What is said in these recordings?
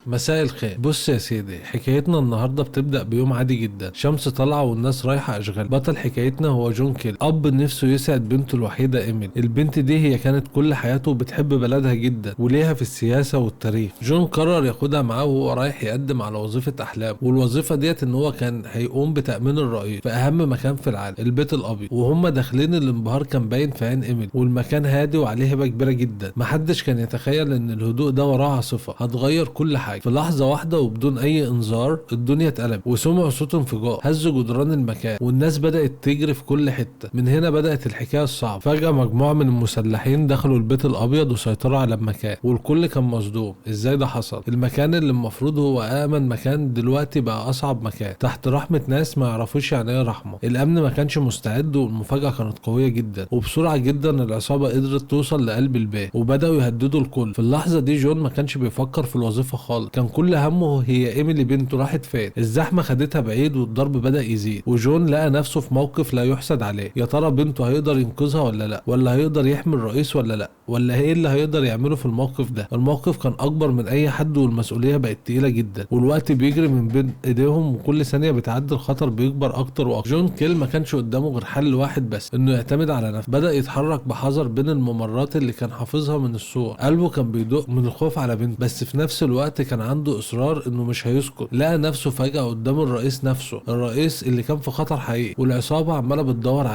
مساء الخير. بص يا سيدي، حكايتنا النهارده بتبدأ بيوم عادي جدا. شمس طالعة والناس رايحة أشغال. بطل حكايتنا هو جون كيل، أب نفسه يسعد بنته الوحيدة إيميل. البنت دي هي كانت كل حياته بتحب بلدها جدا وليها في السياسة والتاريخ. جون قرر ياخدها معاه وهو رايح يقدم على وظيفة أحلامه، والوظيفة ديت إن هو كان هيقوم بتأمين الرئيس في أهم مكان في العالم، البيت الأبيض. وهم داخلين الانبهار كان باين في عين إيميل، والمكان هادي وعليه هبة كبيرة جدا. محدش كان يتخيل إن الهدوء ده وراه عاصفة هتغير كل حاجة. في لحظة واحدة وبدون اي انذار الدنيا اتقلبت، وسمعوا صوت انفجار هز جدران المكان، والناس بدأت تجري في كل حتة. من هنا بدأت الحكاية الصعبة. فجأة مجموعة من المسلحين دخلوا البيت الابيض وسيطروا على المكان، والكل كان مصدوم. ازاي ده حصل؟ المكان اللي المفروض هو امن مكان دلوقتي بقى اصعب مكان، تحت رحمة ناس ما يعرفوش يعني ايه رحمة. الامن ما كانش مستعد، والمفاجأة كانت قوية جدا. وبسرعة جدا العصابة قدرت توصل لقلب البيت، وبدأوا يهددوا الكل. في اللحظة دي جون ما كانش بيفكر في الوظيفة خالص، كان كل همه هي ايميلي بنته راحت فين. الزحمه خدتها بعيد والضرب بدا يزيد، وجون لقى نفسه في موقف لا يحسد عليه. يا ترى بنته هيقدر ينقذها ولا لا، ولا هيقدر يحمي الرئيس ولا لا، ولا ايه اللي هيقدر يعمله في الموقف ده؟ الموقف كان اكبر من اي حد، والمسؤوليه بقت تقيله جدا، والوقت بيجري من بين ايديهم، وكل ثانيه بتعدي الخطر بيكبر اكتر واكتر. جون كيل ما كانش قدامه غير حل واحد بس، انه يعتمد على نفسه. بدا يتحرك بحذر بين الممرات اللي كان حافظها من الصور. قلبه كان بيدق من الخوف على بنته، بس في نفس الوقت كان عنده اصرار انه مش هيسكت. لقى نفسه فجأة قدام الرئيس نفسه، الرئيس اللي كان في خطر حقيقي، والعصابة عمالة بتدور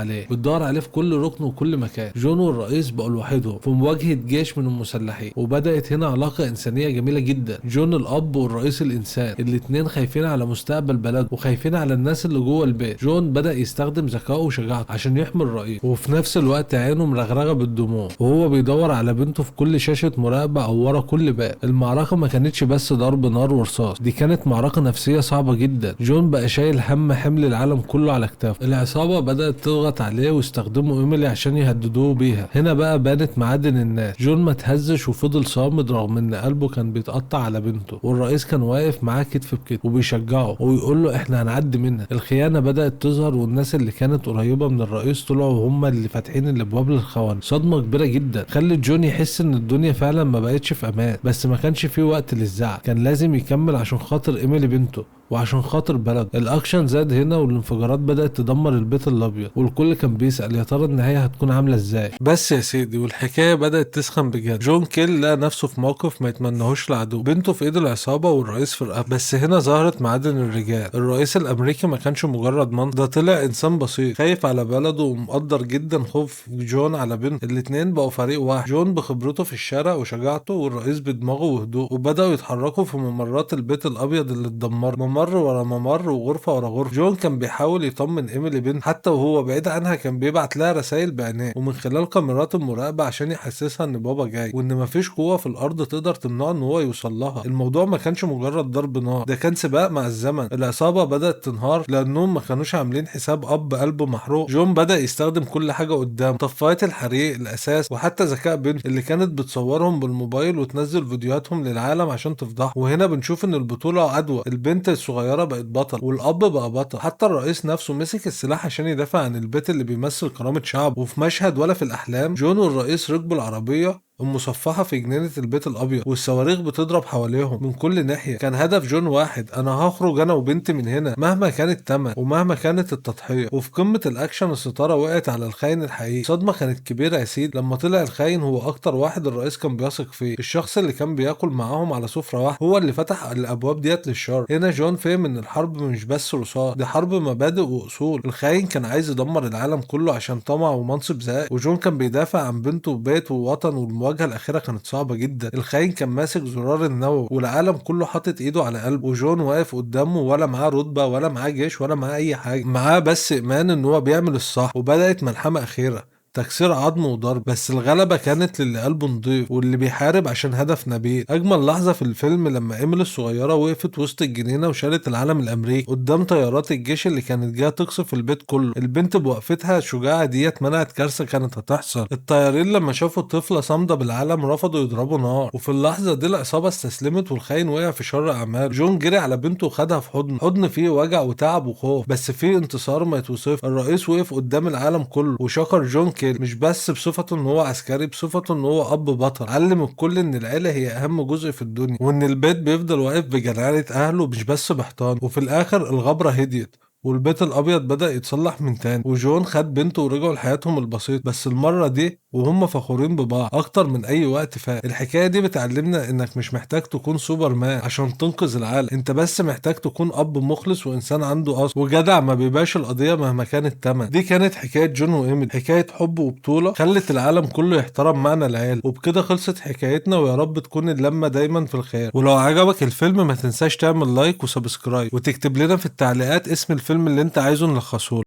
عليه في كل ركن وكل مكان. جون والرئيس بقوا لوحدهم في مواجهة جيش من المسلحين، وبدأت هنا علاقة إنسانية جميلة جدا. جون الأب والرئيس الإنسان، الاتنين خايفين على مستقبل بلد وخايفين على الناس اللي جوه البيت. جون بدأ يستخدم ذكائه وشجاعته عشان يحمي الرئيس، وفي نفس الوقت عينه مرغرغة بالدموع وهو بيدور على بنته في كل شاشة مراقبة أو ورا كل باب. المعركة ما كانتش بس ضرب نار ورصاص، دي كانت معركة نفسية صعبة جدا. جون بقى شايل حمل العالم كله على كتافه. العصابة بدأت تضغط عليه ويستخدموا ايميلي عشان يهددوه بيها. هنا بقى بانت معادن الناس. جون ما تهزش وفضل صامد رغم ان قلبه كان بيتقطع على بنته، والرئيس كان واقف معاه كتف بكتف وبيشجعه ويقول له احنا هنعدي منها. الخيانة بدأت تظهر، والناس اللي كانت قريبة من الرئيس طلعوا هم اللي فاتحين الابواب للخونة. صدمة كبيرة جدا خلت جون يحس ان الدنيا فعلا ما بقتش في امان، بس ما كانش فيه وقت للزعل، كان لازم يكمل عشان خاطر ايميلي بنته وعشان خاطر بلد. الاكشن زاد هنا، والانفجارات بدأت تدمر البيت الابيض، والكل كان بيسأل يا ترى النهاية هتكون عاملة ازاي. بس يا سيدي، والحكاية بدأت تسخن بجد. جون كيل لقى نفسه في موقف ما يتمنهوش لعدو، بنته في ايد العصابة والرئيس في رقبته. بس هنا ظهرت معادن الرجال. الرئيس الامريكي ما كانش مجرد منظر، ده طلع انسان بسيط خايف على بلده ومقدر جدا خوف جون على بنته. الاتنين بقوا فريق واحد، جون بخبرته في الشارع وشجاعته، والرئيس بدماغه وهدوء، وبدأوا يتحركوا في ممرات البيت الابيض اللي اتدمر، ممر ورا ممر وغرفة ورا غرفة. جون كان بيحاول يطمن ايميلي بنت، حتى وهو بعيد عنها كان بيبعت لها رسائل بعينيه ومن خلال كاميرات المراقبة عشان يحسسها ان بابا جاي، وان مفيش قوة في الارض تقدر تمنعه ان هو يوصل لها. الموضوع ما كانش مجرد ضرب نار، ده كان سباق مع الزمن. العصابة بدأت تنهار لانهم ما كانوش عاملين حساب اب قلبه محروق. جون بدأ يستخدم كل حاجة قدام، طفايات الحريق، الاساس، وحتى ذكاء بنت اللي كانت بتصورهم بالموبايل وتنزل فيديوهاتهم للعالم عشان تفضحهم. وهنا بنشوف ان البطولة عدوى، البنت الصغيرة بقت بطل والاب بقى بطل. حتى الرئيس نفسه مسك السلاح عشان يدافع عن البيت اللي بيمثل كرامة شعب. وفي مشهد ولا في الاحلام، جون والرئيس ركبوا العربية المصفحة في جنينة البيت الأبيض، والصواريخ بتضرب حواليهم من كل ناحية. كان هدف جون واحد، أنا هخرج أنا وبنتي من هنا مهما كان الثمن ومهما كانت التضحية. وفي قمة الأكشن الستارة وقعت على الخاين الحقيقي. صدمة كانت كبيرة يا سيد لما طلع الخاين هو أكتر واحد الرئيس كان بيثق فيه، الشخص اللي كان بياكل معاهم على سفرة واحدة، هو اللي فتح الأبواب ديت للشر. هنا جون فهم إن الحرب مش بس رصاص، دي حرب مبادئ وأصول. الخاين كان عايز يدمر العالم كله عشان طمع ومنصب زائد، وجون كان بيدافع عن بنته وبيته ووطن. والمواجهة الأخيرة كانت صعبة جدا. الخاين كان ماسك زرار النووي والعالم كله حاطط ايده على قلبه، وجون واقف قدامه ولا معاه رتبة ولا معاه جيش ولا معاه أي حاجة، معاه بس إيمان إن هو بيعمل الصح. وبدأت ملحمة أخيرة، تكسير عظم وضرب، بس الغلبة كانت للي قلبه نضيف واللي بيحارب عشان هدف نبيل. أجمل لحظة في الفيلم لما إيميل الصغيرة وقفت وسط الجنينة وشالت العلم الأمريكي قدام طيارات الجيش اللي كانت جاية تقصف البيت كله. البنت بوقفتها الشجاعة ديت منعت كارثة كانت هتحصل. الطيارين لما شافوا الطفلة صامدة بالعلم رفضوا يضربوا نار، وفي اللحظة دي العصابة استسلمت والخاين وقع في شر أعمال. جون جري على بنته وخدها في حضن فيه وجع وتعب وخوف، بس فيه انتصار ما يتوصف. الرئيس وقف قدام العالم كله وشكر جون كيل، مش بس بصفته ان هو عسكري، بصفته ان هو اب بطل علم الكل ان العيله هي اهم جزء في الدنيا، وان البيت بيفضل واقف بجلالة اهله مش بس بحيطان. وفي الاخر الغبرة هديت والبيت الابيض بدأ يتصلح من تاني، وجون خد بنته ورجعوا لحياتهم البسيطة، بس المرة دي وهم فخورين ببعض اكتر من اي وقت فات. الحكاية دي بتعلمنا انك مش محتاج تكون سوبر مان عشان تنقذ العالم، انت بس محتاج تكون اب مخلص وانسان عنده اصل وجدع ما بيباش القضية مهما كان التمن. دي كانت حكاية جون وإيميلي، حكاية حب وبطولة خلت العالم كله يحترم معنى العيال. وبكده خلصت حكايتنا، ويا رب تكون اللمة دايما في الخير. ولو عجبك الفيلم ما تنساش تعمل لايك وسبسكرايب، وتكتب لنا في التعليقات اسم الفيلم اللي انت عايزه نلخصه.